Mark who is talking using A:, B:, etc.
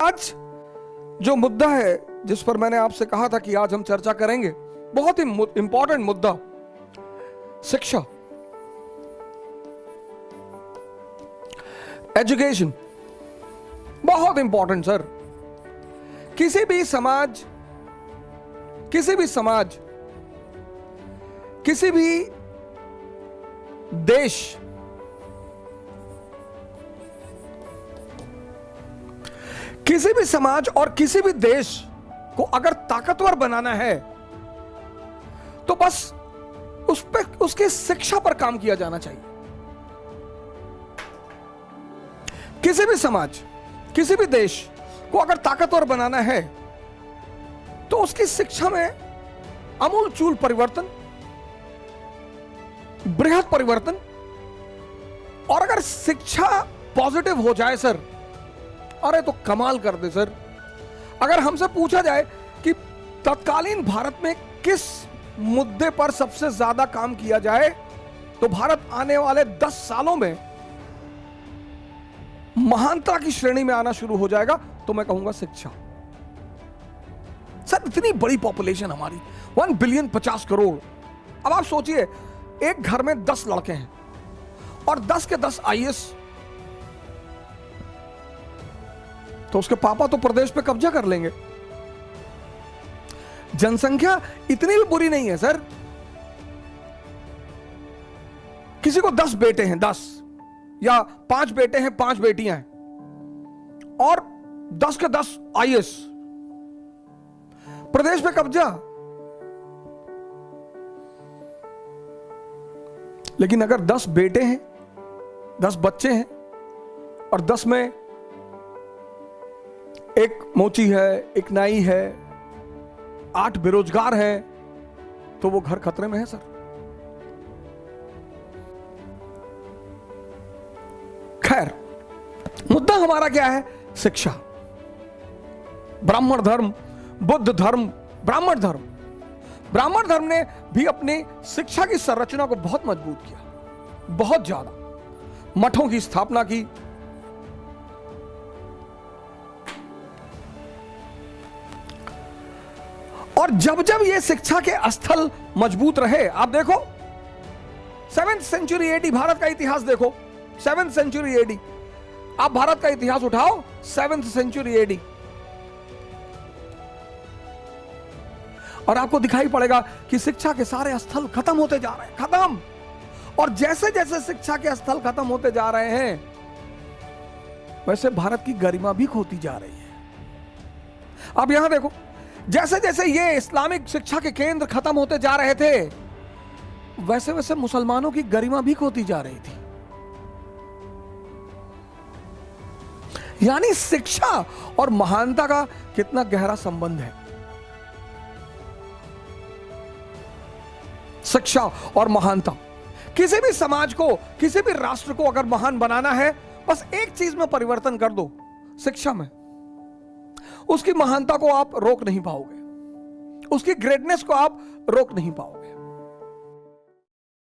A: आज जो मुद्दा है जिस पर मैंने आपसे कहा था कि आज हम चर्चा करेंगे, बहुत ही इंपॉर्टेंट मुद्दा, शिक्षा, एजुकेशन, बहुत इंपॉर्टेंट सर। किसी भी समाज, किसी भी देश किसी भी समाज और किसी भी देश को अगर ताकतवर बनाना है तो बस उस पे, उसकी शिक्षा पर काम किया जाना चाहिए। किसी भी समाज, किसी भी देश को अगर ताकतवर बनाना है तो उसकी शिक्षा में आमूलचूल परिवर्तन, बृहद परिवर्तन, और अगर शिक्षा पॉजिटिव हो जाए सर, अरे तो कमाल कर दे सर। अगर हमसे पूछा जाए कि तत्कालीन भारत में किस मुद्दे पर सबसे ज्यादा काम किया जाए तो भारत आने वाले 10 सालों में महानता की श्रेणी में आना शुरू हो जाएगा, तो मैं कहूंगा शिक्षा। सर इतनी बड़ी पॉपुलेशन हमारी, 1 बिलियन 50 करोड़। अब आप सोचिए, एक घर में 10 लड़के हैं और 10 के 10 आईएएस, तो उसके पापा तो प्रदेश पे कब्जा कर लेंगे। जनसंख्या इतनी भी बुरी नहीं है सर। किसी को 10 बेटे हैं, 10 या 5 बेटे हैं, 5 बेटियां हैं और 10 के 10 आईएएस, प्रदेश पे कब्जा। लेकिन अगर 10 बेटे हैं, 10 बच्चे हैं और 10 में एक मोची है, एक नाई है, 8 बेरोजगार हैं, तो वो घर खतरे में है सर। खैर, मुद्दा हमारा क्या है? शिक्षा। ब्राह्मण धर्म, बुद्ध धर्म, ब्राह्मण धर्म, ब्राह्मण धर्म ने भी अपनी शिक्षा की संरचना को बहुत मजबूत किया, बहुत ज्यादा मठों की स्थापना की। और जब जब ये शिक्षा के स्थल मजबूत रहे, आप देखो 7th सेंचुरी एडी, भारत का इतिहास देखो, 7th सेंचुरी एडी, आप भारत का इतिहास उठाओ, 7th सेंचुरी एडी, और आपको दिखाई पड़ेगा कि शिक्षा के सारे स्थल खत्म होते जा रहे हैं, खत्म। और जैसे जैसे शिक्षा के स्थल खत्म होते जा रहे हैं, वैसे भारत की गरिमा भी खोती जा रही है। अब यहां देखो, जैसे जैसे ये इस्लामिक शिक्षा के केंद्र खत्म होते जा रहे थे, वैसे वैसे मुसलमानों की गरिमा भी खोती जा रही थी। यानी शिक्षा और महानता का कितना गहरा संबंध है। शिक्षा और महानता, किसी भी समाज को, किसी भी राष्ट्र को अगर महान बनाना है, बस एक चीज में परिवर्तन कर दो, शिक्षा में, उसकी महानता को आप रोक नहीं पाओगे, उसकी ग्रेटनेस को आप रोक नहीं पाओगे।